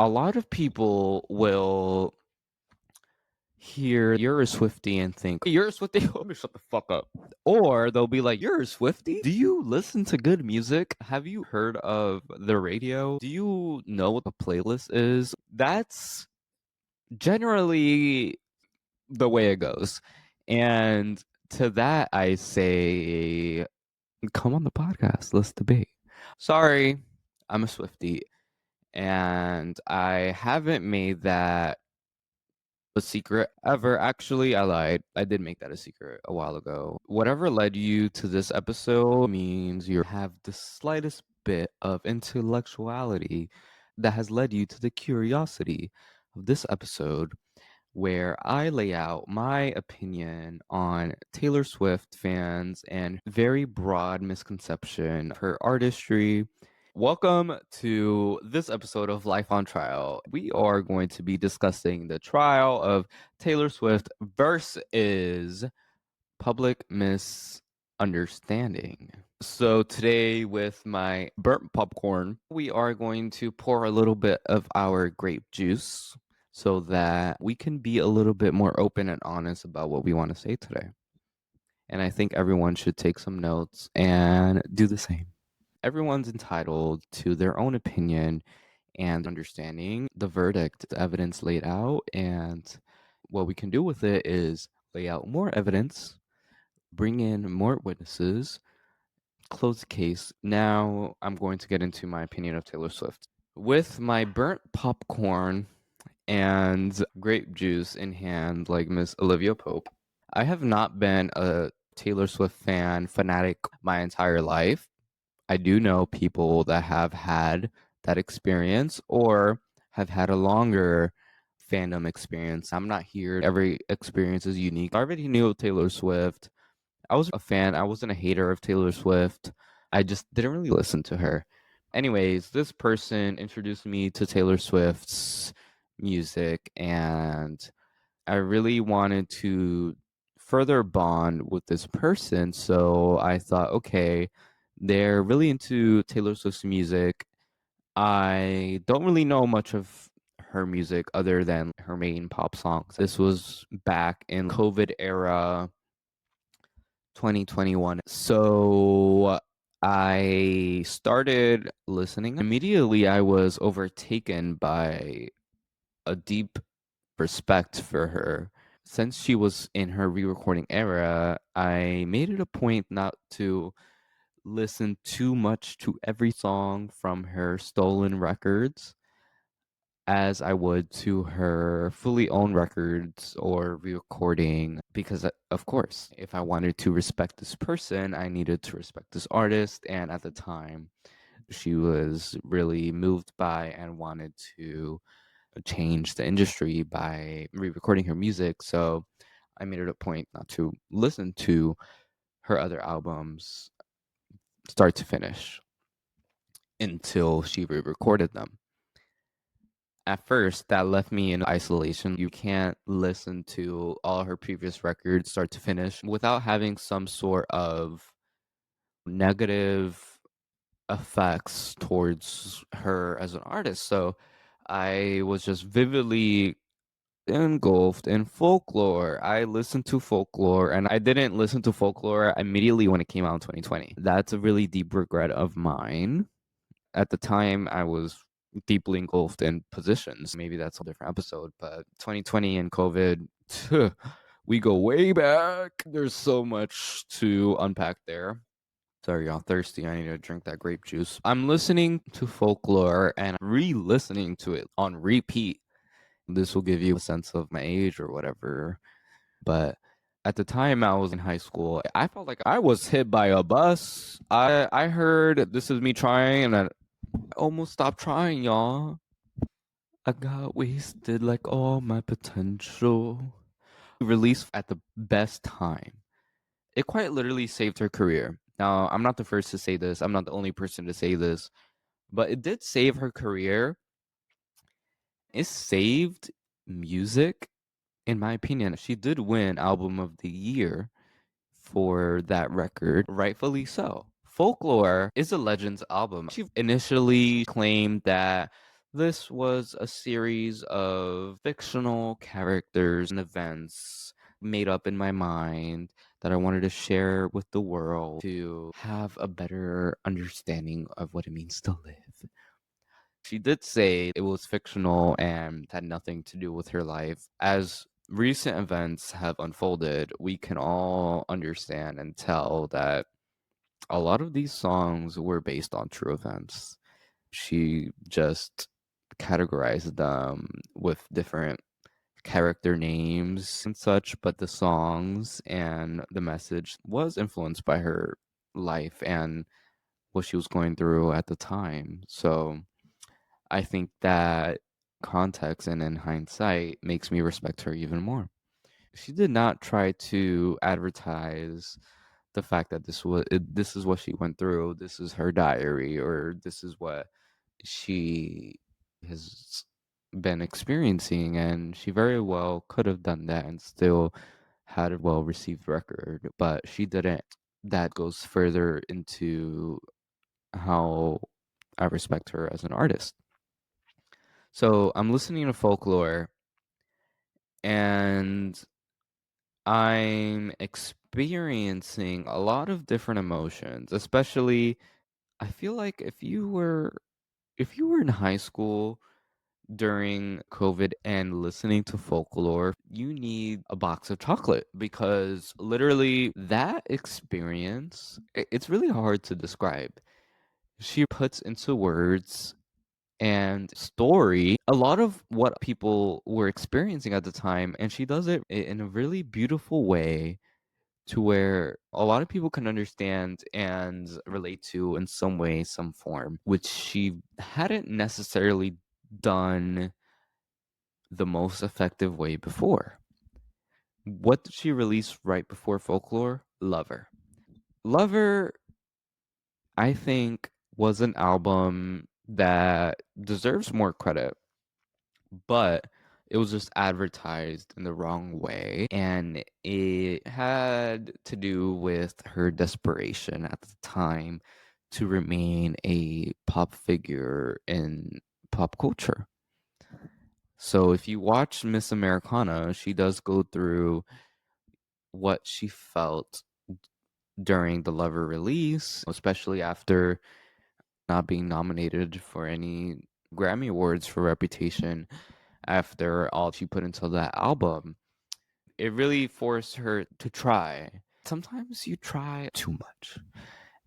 A lot of people will hear you're a Swiftie and think, you're a Swiftie? Let me shut the fuck up. Or they'll be like, you're a Swiftie? Do you listen to good music? Have you heard of the radio? Do you know what a playlist is? That's generally the way it goes. And to that, I say, come on the podcast. Let's debate. Sorry, I'm a Swiftie. And I haven't made that a secret ever. Actually, I lied. I did make that a secret a while ago. Whatever led you to this episode means you have the slightest bit of intellectuality that has led you to the curiosity of this episode, where I lay out my opinion on Taylor Swift fans and very broad misconception of her artistry. Welcome to this episode of Life on Trial. We are going to be discussing the trial of Taylor Swift versus public misunderstanding. So today, with my burnt popcorn, we are going to pour a little bit of our grape juice so that we can be a little bit more open and honest about what we want to say today. And I think everyone should take some notes and do the same. Everyone's entitled to their own opinion and understanding the verdict, the evidence laid out, and what we can do with it is lay out more evidence, bring in more witnesses, close the case. Now I'm going to get into my opinion of Taylor Swift. With my burnt popcorn and grape juice in hand, like Miss Olivia Pope, I have not been a Taylor Swift fanatic my entire life. I do know people that have had that experience or have had a longer fandom experience. I'm not here. Every experience is unique. I already knew Taylor Swift. I was a fan. I wasn't a hater of Taylor Swift. I just didn't really listen to her. Anyways, this person introduced me to Taylor Swift's music, and I really wanted to further bond with this person. So I thought, okay, they're really into Taylor Swift's music. I don't really know much of her music other than her main pop songs. This was back in COVID era, 2021. So I started listening. Immediately, I was overtaken by a deep respect for her. Since she was in her re-recording era, I made it a point not to listen too much to every song from her stolen records as I would to her fully owned records or re-recording, because of course, if I wanted to respect this person, I needed to respect this artist, and at the time she was really moved by and wanted to change the industry by re-recording her music. So I made it a point not to listen to her other albums start to finish until she re-recorded them. At first, that left me in isolation. You can't listen to all her previous records start to finish without having some sort of negative effects towards her as an artist. So I was just vividly engulfed in Folklore. I listened to Folklore, and I didn't listen to Folklore immediately when it came out in 2020. That's a really deep regret of mine. At the time, I was deeply engulfed in positions. Maybe that's a different episode, but 2020 and COVID, we go way back. There's so much to unpack there. Sorry, y'all, thirsty. I need to drink that grape juice. I'm listening to Folklore and re-listening to it on repeat. This will give you a sense of my age or whatever. But at the time I was in high school, I felt like I was hit by a bus. I heard This Is Me Trying, and I almost stopped trying, y'all. I got wasted like all my potential. Released at the best time. It quite literally saved her career. Now, I'm not the first to say this. I'm not the only person to say this. But it did save her career. It saved music, in my opinion. She did win Album of the Year for that record, rightfully so. Folklore is a Legends album. She initially claimed that This was a series of fictional characters and events made up in my mind that I wanted to share with the world to have a better understanding of what it means to live. She did say it was fictional and had nothing to do with her life. As recent events have unfolded, we can all understand and tell that a lot of these songs were based on true events. She just categorized them with different character names and such, but the songs and the message was influenced by her life and what she was going through at the time. So I think that context and in hindsight makes me respect her even more. She did not try to advertise the fact that this is what she went through, this is her diary, or this is what she has been experiencing, and she very well could have done that and still had a well received record, but she didn't. That goes further into how I respect her as an artist. So I'm listening to Folklore and I'm experiencing a lot of different emotions, especially I feel like if you were in high school during COVID and listening to Folklore, you need a box of chocolate because literally that experience, it's really hard to describe. She puts into words and story a lot of what people were experiencing at the time, and she does it in a really beautiful way to where a lot of people can understand and relate to in some way, some form, which she hadn't necessarily done the most effective way before. What did she release right before Folklore? Lover. Lover, I think, was an album that deserves more credit, but it was just advertised in the wrong way. And it had to do with her desperation at the time to remain a pop figure in pop culture. So if you watch Miss Americana, she does go through what she felt during the Lover release, especially after not being nominated for any Grammy Awards for Reputation after all she put into that album. It really forced her to try. Sometimes you try too much,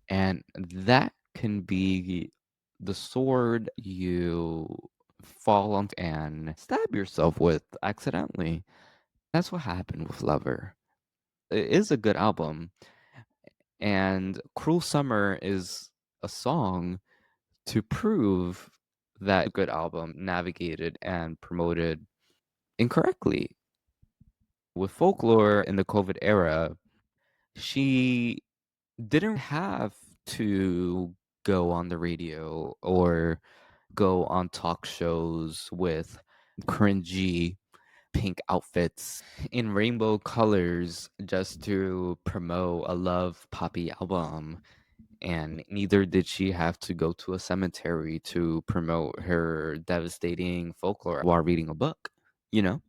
and that can be the sword you fall on and stab yourself with accidentally. That's what happened with Lover. It is a good album, and Cruel Summer is a song to prove that a good album navigated and promoted incorrectly. With Folklore in the COVID era, she didn't have to go on the radio or go on talk shows with cringy pink outfits in rainbow colors just to promote a love poppy album. And neither did she have to go to a cemetery to promote her devastating folklore while reading a book, you know?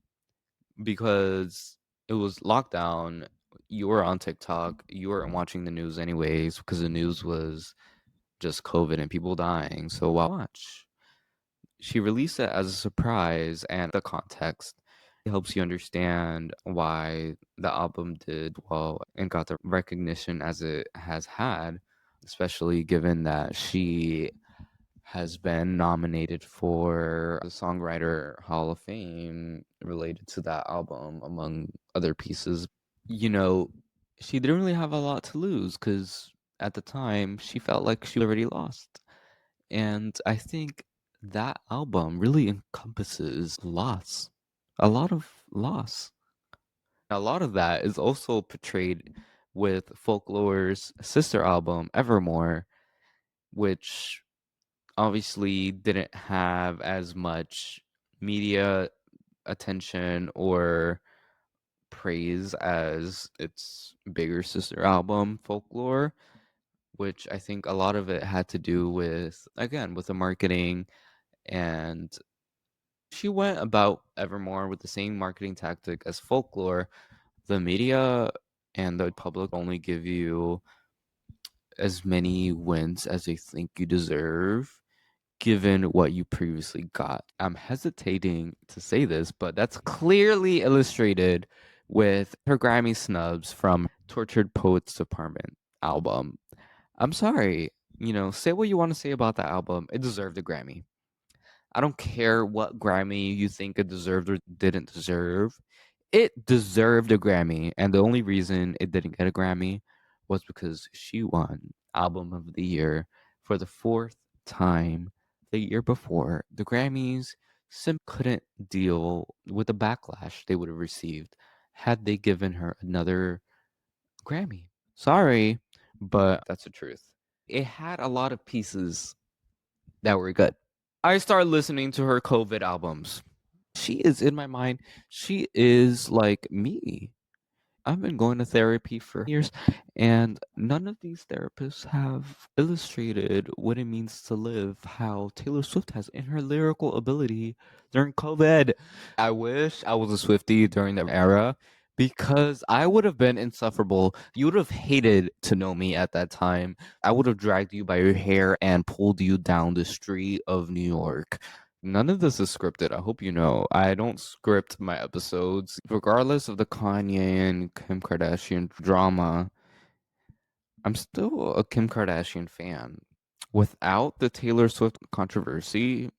Because it was lockdown, you were on TikTok, you weren't watching the news anyways because the news was just COVID and people dying. So why watch? She released it as a surprise, and the context helps you understand why the album did well and got the recognition as it has had, especially given that she has been nominated for the Songwriter Hall of Fame related to that album, among other pieces. You know, she didn't really have a lot to lose because at the time she felt like she already lost. And I think that album really encompasses loss, a lot of loss. A lot of that is also portrayed with Folklore's sister album, Evermore, which obviously didn't have as much media attention or praise as its bigger sister album, Folklore, which I think a lot of it had to do with, again, with the marketing And she went about Evermore with the same marketing tactic as Folklore. The media and the public only give you as many wins as they think you deserve, given what you previously got. I'm hesitating to say this, but that's clearly illustrated with her Grammy snubs from Tortured Poets Department album. I'm sorry, say what you want to say about that album. It deserved a Grammy. I don't care what Grammy you think it deserved or didn't deserve. It deserved a Grammy, and the only reason it didn't get a Grammy was because she won Album of the Year for the fourth time the year before. The Grammys simply couldn't deal with the backlash they would have received had they given her another Grammy. Sorry, but that's the truth. It had a lot of pieces that were good. I started listening to her COVID albums. She is in my mind. She is like me. I've been going to therapy for years, and none of these therapists have illustrated what it means to live how Taylor Swift has in her lyrical ability during COVID. I wish I was a Swiftie during that era because I would have been insufferable. You would have hated to know me at that time. I would have dragged you by your hair and pulled you down the street of New York. None of this is scripted. I hope you know. I don't script my episodes. Regardless of the Kanye and Kim Kardashian drama, I'm still a Kim Kardashian fan. Without the Taylor Swift controversy,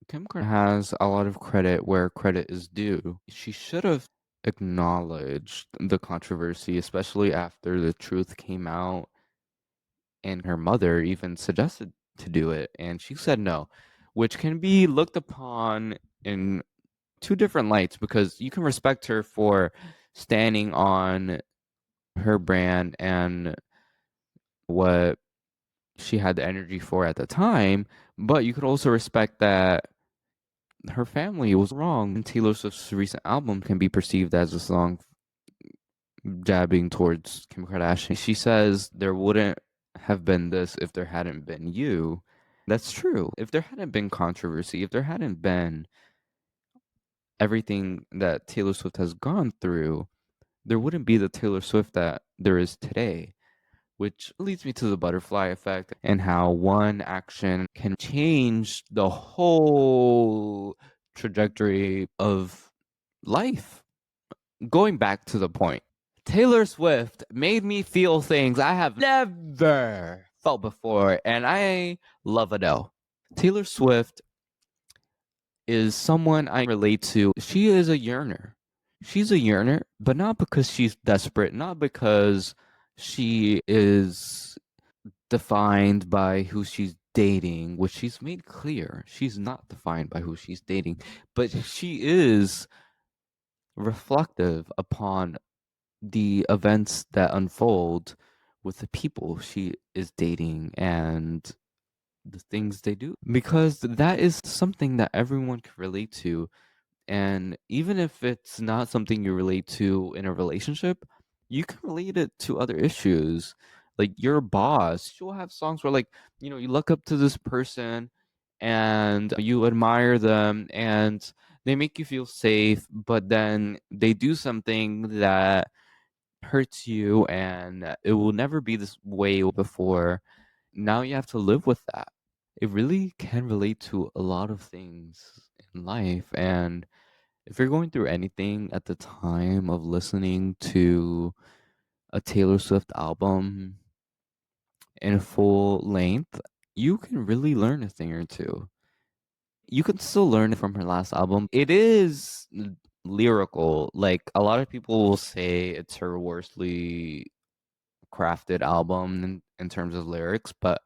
Kim Kardashian has a lot of credit where credit is due. She should have acknowledged the controversy, especially after the truth came out and her mother even suggested to do it, and she said no, which can be looked upon in two different lights because you can respect her for standing on her brand and what she had the energy for at the time, but you could also respect that her family was wrong. And Taylor Swift's recent album can be perceived as a song jabbing towards Kim Kardashian. She says there wouldn't have been this if there hadn't been you. That's true. If there hadn't been controversy, if there hadn't been everything that Taylor Swift has gone through, there wouldn't be the Taylor Swift that there is today, which leads me to the butterfly effect and how one action can change the whole trajectory of life. Going back to the point, Taylor Swift made me feel things I have never felt before, and I love Adele. Taylor Swift is someone I relate to. She is a yearner. She's a yearner, but not because she's desperate, not because she is defined by who she's dating, which she's made clear. She's not defined by who she's dating, but she is reflective upon the events that unfold with the people she is dating and the things they do, because that is something that everyone can relate to. And even if it's not something you relate to in a relationship, you can relate it to other issues. Like your boss, she'll have songs where, like, you look up to this person and you admire them and they make you feel safe, but then they do something that hurts you and it will never be this way before. Now you have to live with that. It really can relate to a lot of things in life. And if you're going through anything at the time of listening to a Taylor Swift album in full length, you can really learn a thing or two. You can still learn it from her last album. It is lyrical. Like a lot of people will say it's her worstly crafted album in terms of lyrics, but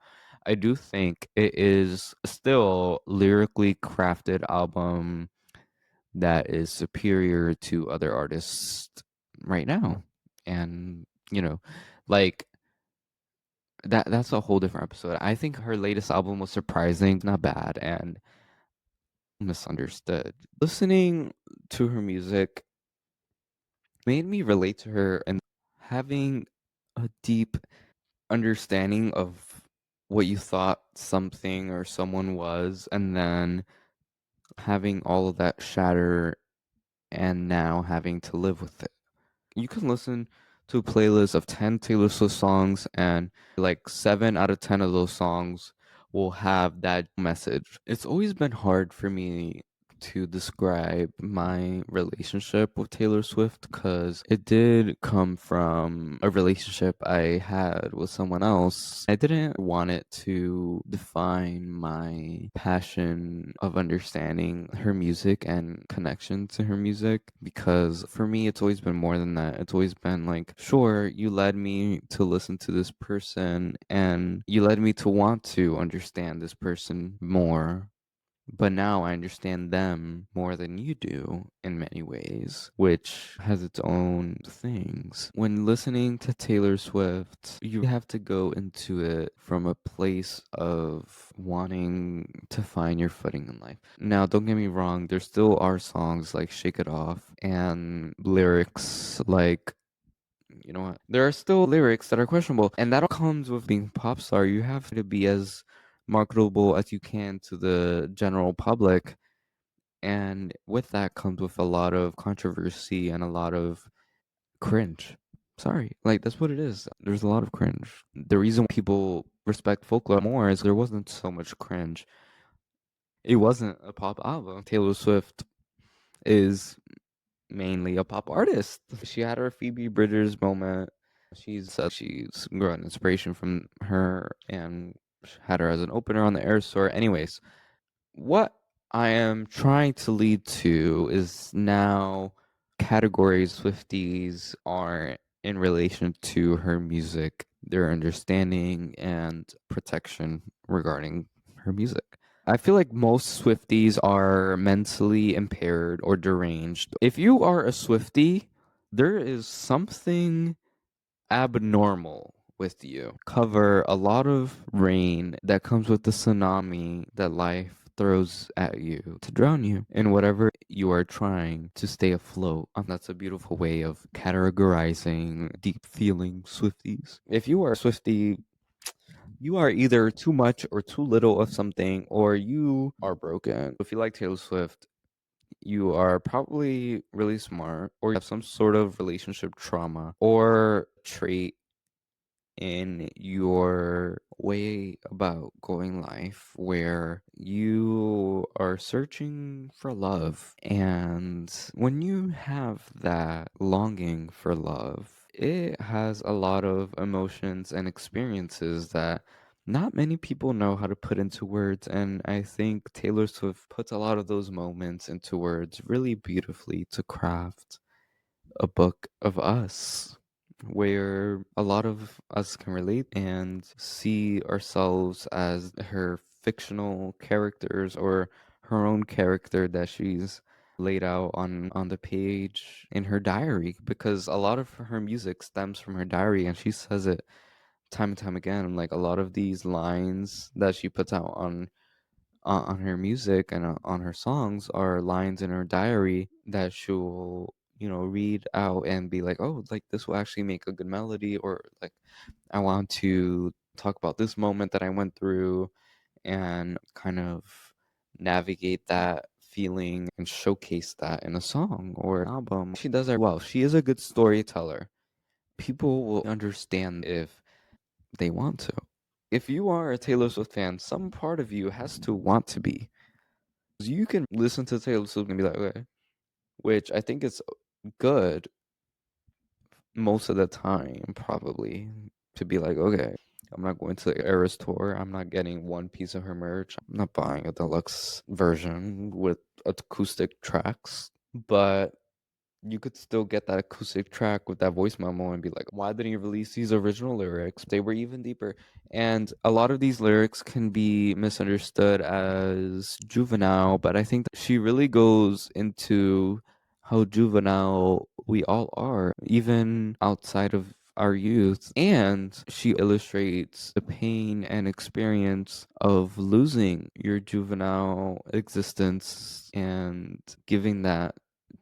I do think it is still lyrically crafted album that is superior to other artists right now. And, like that's a whole different episode. I think her latest album was surprising, not bad, and misunderstood. Listening to her music made me relate to her and having a deep understanding of what you thought something or someone was, and then having all of that shatter and now having to live with it. You can listen to a playlist of 10 Taylor Swift songs, and like 7 out of 10 of those songs will have that message. It's always been hard for me to describe my relationship with Taylor Swift because it did come from a relationship I had with someone else. I didn't want it to define my passion of understanding her music and connection to her music, because for me it's always been more than that. It's always been like, sure, you led me to listen to this person and you led me to want to understand this person more, but now I understand them more than you do in many ways, which has its own things. When listening to Taylor Swift, you have to go into it from a place of wanting to find your footing in life. Now, don't get me wrong, there still are songs like Shake It Off and lyrics like, you know what? There are still lyrics that are questionable, and that all comes with being a pop star. You have to be as marketable as you can to the general public, and with that comes with a lot of controversy and a lot of cringe. Sorry, like that's what it is. There's a lot of cringe. The reason people respect Folklore more is there wasn't so much cringe. It wasn't a pop album. Taylor Swift is mainly a pop artist. She had her Phoebe Bridgers moment. She's said she's grown inspiration from her and had her as an opener on the Air Tour. Anyways, what I am trying to lead to is now categories Swifties are in relation to her music, their understanding and protection regarding her music. I feel like most Swifties are mentally impaired or deranged. If you are a Swiftie, there is something abnormal with you. Cover a lot of rain that comes with the tsunami that life throws at you to drown you in whatever you are trying to stay afloat. And that's a beautiful way of categorizing deep feeling Swifties. If you are a Swiftie, you are either too much or too little of something, or you are broken. If you like Taylor Swift, you are probably really smart, or you have some sort of relationship trauma or trait in your way about going life where you are searching for love. And when you have that longing for love, it has a lot of emotions and experiences that not many people know how to put into words. And I think Taylor Swift puts a lot of those moments into words really beautifully to craft a book of us where a lot of us can relate and see ourselves as her fictional characters or her own character that she's laid out on the page in her diary, because a lot of her music stems from her diary and she says it time and time again. Like a lot of these lines that she puts out on her music and on her songs are lines in her diary that she'll, you know, read out and be like, oh, like this will actually make a good melody, or like I want to talk about this moment that I went through and kind of navigate that feeling and showcase that in a song or an album. She does that well. She is a good storyteller. People will understand if they want to. If you are a Taylor Swift fan, some part of you has to want to be. You can listen to Taylor Swift and be like, okay, which I think is good most of the time, probably, to be like, okay, I'm not going to the Eras tour. I'm not getting one piece of her merch. I'm not buying a deluxe version with acoustic tracks, but you could still get that acoustic track with that voice memo and be like, why didn't you release these original lyrics? They were even deeper. And a lot of these lyrics can be misunderstood as juvenile, but I think that she really goes into how juvenile we all are, even outside of our youth. And she illustrates the pain and experience of losing your juvenile existence and giving that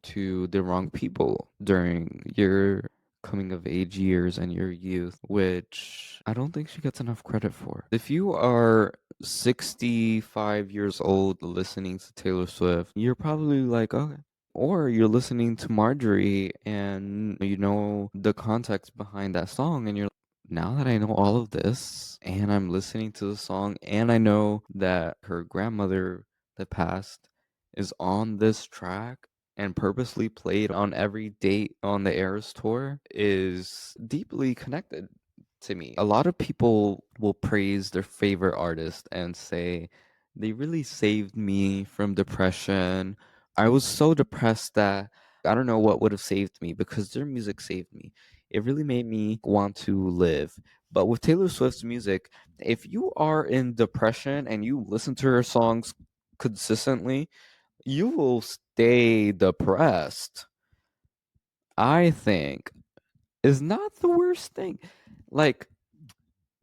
to the wrong people during your coming of age years and your youth, which I don't think she gets enough credit for. If you are 65 years old listening to Taylor Swift, you're probably like, okay. Or you're listening to Marjorie and you know the context behind that song, and you're now that I know all of this and I'm listening to the song and I know that her grandmother that passed is on this track and purposely played on every date on the Eras tour is deeply connected to me. A lot of people will praise their favorite artist and say, they really saved me from depression. I was so depressed that I don't know what would have saved me because their music saved me. It really made me want to live. But with Taylor Swift's music, if you are in depression and you listen to her songs consistently, you will stay depressed. I think is not the worst thing. Like,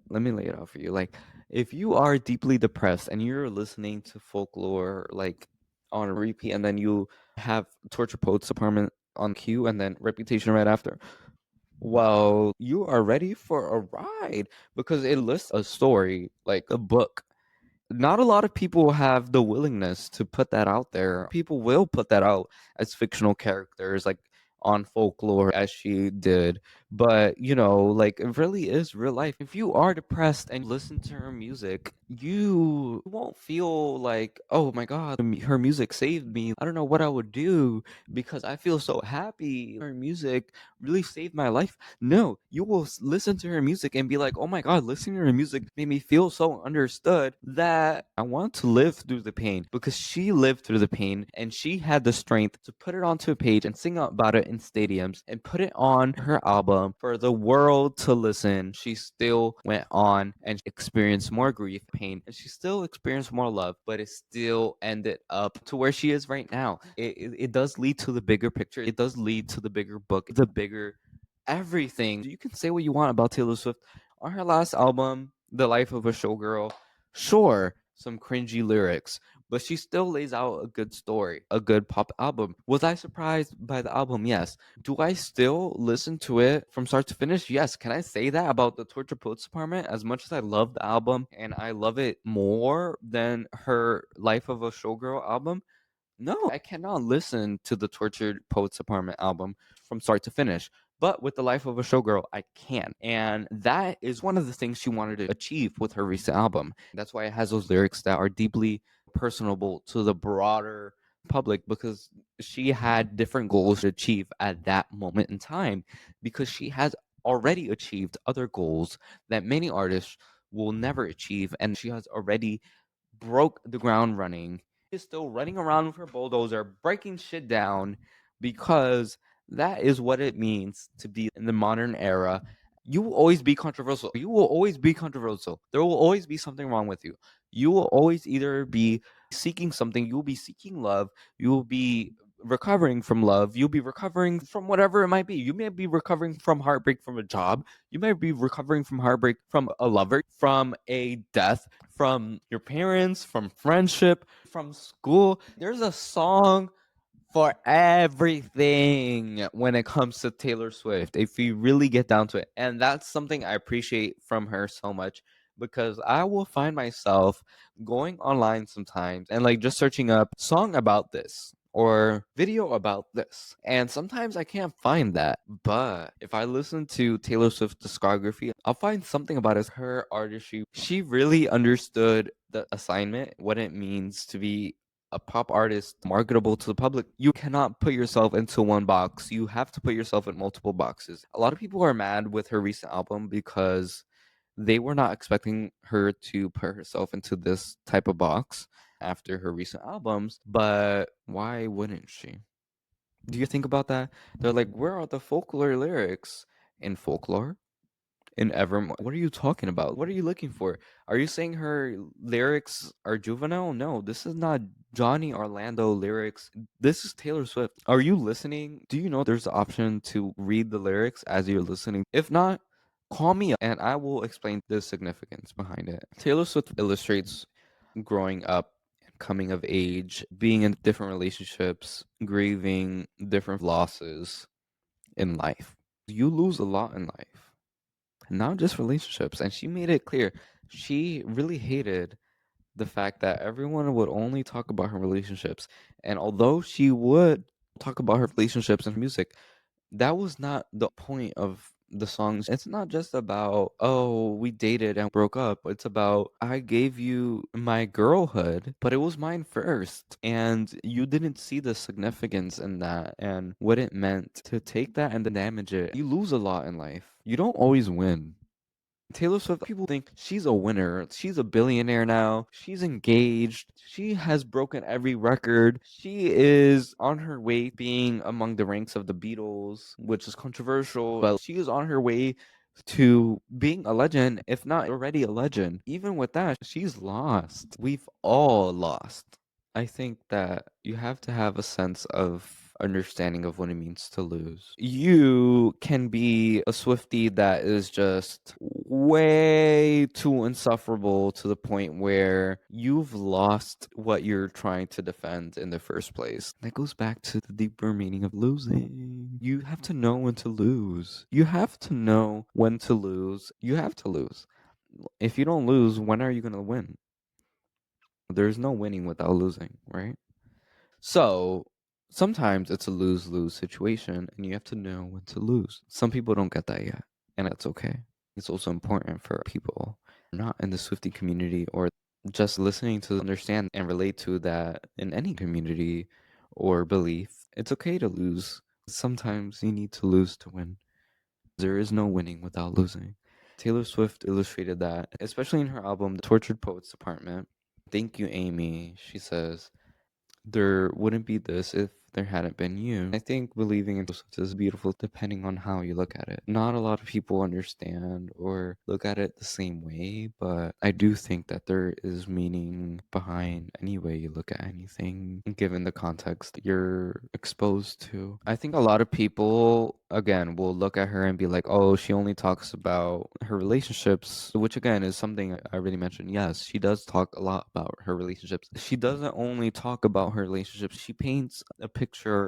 let me lay it out for you. Like, if you are deeply depressed and you're listening to folklore like on repeat, and then you have Torture Poets Department on cue and then Reputation right after, well, you are ready for a ride because it lists a story like a book. Not a lot of people have the willingness to put that out there. People will put that out as fictional characters, like on Folklore, as she did. But, you know, like it really is real life. If you are depressed and listen to her music, you won't feel like, oh my God, her music saved me. I don't know what I would do because I feel so happy. Her music really saved my life. No, you will listen to her music and be like, oh my God, listening to her music made me feel so understood that I want to live through the pain because she lived through the pain and she had the strength to put it onto a page and sing about it in stadiums and put it on her album for the world to listen. She still went on and experienced more grief, pain, and she still experienced more love, but it still ended up to where she is right now. It does lead to the bigger picture. It does lead to the bigger book, the bigger everything. You can say what you want about Taylor Swift. On her last album, The Life of a Showgirl, sure, some cringy lyrics, but she still lays out a good story, a good pop album. Was I surprised by the album? Yes. Do I still listen to it from start to finish? Yes. Can I say that about the Torture Poets Department? As much as I love the album and I love it more than her Life of a Showgirl album, no, I cannot listen to the Tortured Poets Department album from start to finish. But with The Life of a Showgirl, I can. And that is one of the things she wanted to achieve with her recent album. That's why it has those lyrics that are deeply personable to the broader public because she had different goals to achieve at that moment in time because she has already achieved other goals that many artists will never achieve. And she has already broke the ground running is still running around with her bulldozer, breaking shit down because that is what it means to be in the modern era. You will always be controversial. You will always be controversial. There will always be something wrong with you. You will always either be seeking something, you will be seeking love, you will be recovering from love, you'll be recovering from whatever it might be. You may be recovering from heartbreak from a job, you might be recovering from heartbreak from a lover, from a death, from your parents, from friendship, from school. There's a song for everything when it comes to Taylor Swift, if you really get down to it. And that's something I appreciate from her so much because I will find myself going online sometimes and like just searching up song about this or video about this. And sometimes I can't find that. But if I listen to Taylor Swift's discography, I'll find something about it. Her artistry. She really understood the assignment, what it means to be a pop artist marketable to the public. You cannot put yourself into one box. You have to put yourself in multiple boxes. A lot of people are mad with her recent album because they were not expecting her to put herself into this type of box after her recent albums, but why wouldn't she? Do you think about that? They're like, where are the folklore lyrics in Folklore? In Evermore. What are you talking about? What are you looking for? Are you saying her lyrics are juvenile? No, this is not Johnny Orlando lyrics. This is Taylor Swift. Are you listening? Do you know there's the option to read the lyrics as you're listening? If not, call me and I will explain the significance behind it. Taylor Swift illustrates growing up, coming of age, being in different relationships, grieving different losses in life. You lose a lot in life, not just relationships. And she made it clear. She really hated the fact that everyone would only talk about her relationships. And although she would talk about her relationships and her music, that was not the point of the songs. It's not just about, oh, we dated and broke up. It's about, I gave you my girlhood, but it was mine first. And you didn't see the significance in that and what it meant to take that and then damage it. You lose a lot in life. You don't always win. Taylor Swift, people think she's a winner. She's a billionaire now. She's engaged. She has broken every record. She is on her way being among the ranks of the Beatles, which is controversial, but she is on her way to being a legend, if not already a legend. Even with that, she's lost. We've all lost. I think that you have to have a sense of understanding of what it means to lose. You can be a Swiftie that is just way too insufferable to the point where you've lost what you're trying to defend in the first place. That goes back to the deeper meaning of losing. You have to know when to lose. You have to know when to lose. You have to lose. If you don't lose, when are you going to win? There's no winning without losing, right? So sometimes it's a lose lose situation, and you have to know when to lose. Some people don't get that yet, and that's okay. It's also important for people not in the Swiftie community or just listening to understand and relate to that in any community or belief. It's okay to lose. Sometimes you need to lose to win. There is no winning without losing. Taylor Swift illustrated that, especially in her album, The Tortured Poets Department. Thank you, Amy. She says, there wouldn't be this if there hadn't been you. I think believing in Joseph is beautiful depending on how you look at it. Not a lot of people understand or look at it the same way, but I do think that there is meaning behind any way you look at anything, given the context you're exposed to. I think a lot of people, again, will look at her and be like, oh, she only talks about her relationships, which again is something I already mentioned. Yes, she does talk a lot about her relationships. She doesn't only talk about her relationships, she paints a picture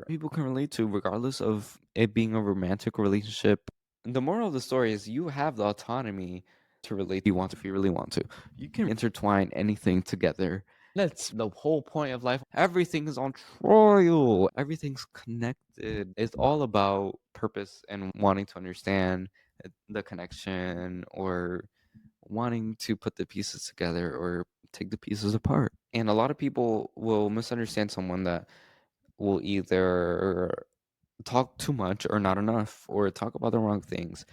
people can relate to, regardless of it being a romantic relationship. The moral of the story is you have the autonomy to relate if you want to, if you really want to. You can intertwine anything together. That's the whole point of life. Everything is on trial. Everything's connected. It's all about purpose and wanting to understand the connection or wanting to put the pieces together or take the pieces apart. And a lot of people will misunderstand someone that will either talk too much or not enough or talk about the wrong things.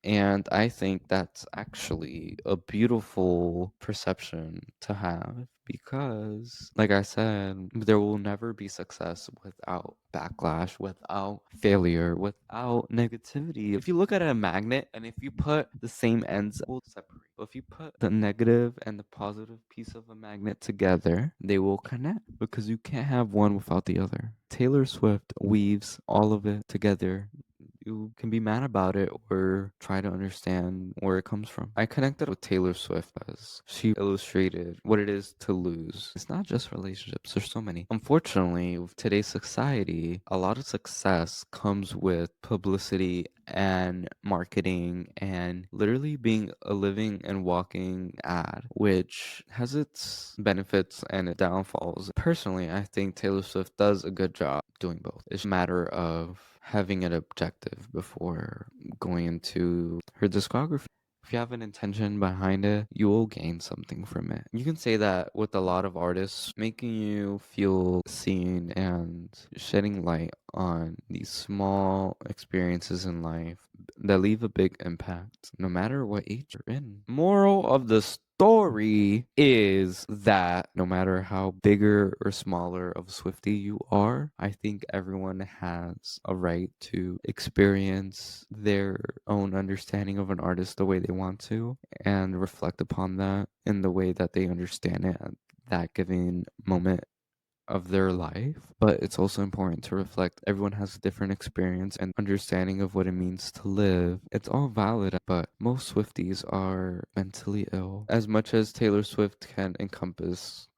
And I think that's actually a beautiful perception to have because, like I said, there will never be success without backlash, without failure, without negativity. If you look at a magnet and if you put the same ends, it will separate. But if you put the negative and the positive piece of a magnet together, they will connect because you can't have one without the other. Taylor Swift weaves all of it together. You can be mad about it or try to understand where it comes from. I connected with Taylor Swift as she illustrated what it is to lose. It's not just relationships, there's so many. Unfortunately, with today's society, a lot of success comes with publicity and marketing and literally being a living and walking ad, which has its benefits and its downfalls. Personally, I think Taylor Swift does a good job doing both. It's a matter of having an objective before going into her discography. If you have an intention behind it, you will gain something from it. You can say that with a lot of artists, making you feel seen and shedding light on these small experiences in life that leave a big impact, no matter what age you're in. Moral of the story is that no matter how bigger or smaller of a Swiftie you are, I think everyone has a right to experience their own understanding of an artist the way they want to and reflect upon that in the way that they understand it at that given moment of their life. But it's also important to reflect everyone has a different experience and understanding of what it means to live. It's all valid, but most Swifties are mentally ill. As much as Taylor Swift can encompass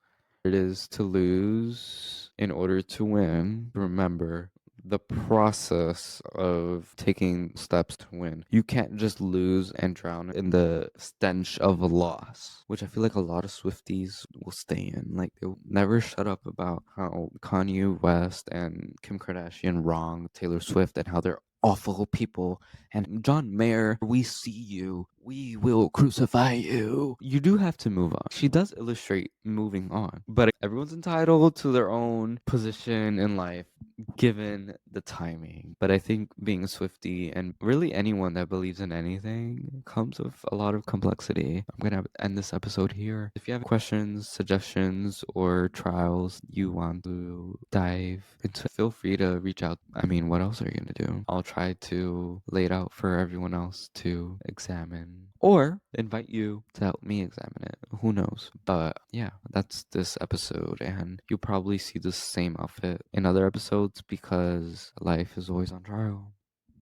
what it is to lose in order to win, remember, the process of taking steps to win. You can't just lose and drown in the stench of a loss, which I feel like a lot of Swifties will stay in. Like, they'll never shut up about how Kanye West and Kim Kardashian wronged Taylor Swift and how they're awful people. And John Mayer, we see you. We will crucify you. You do have to move on. She does illustrate moving on, but everyone's entitled to their own position in life given the timing. But I think being a Swiftie and really anyone that believes in anything comes with a lot of complexity. I'm going to end this episode here. If you have questions, suggestions, or trials you want to dive into, feel free to reach out. I mean, what else are you going to do? I'll try to lay it out for everyone else to examine or invite you to help me examine it. Who knows? But yeah, that's this episode, and you'll probably see the same outfit in other episodes because life is always on trial.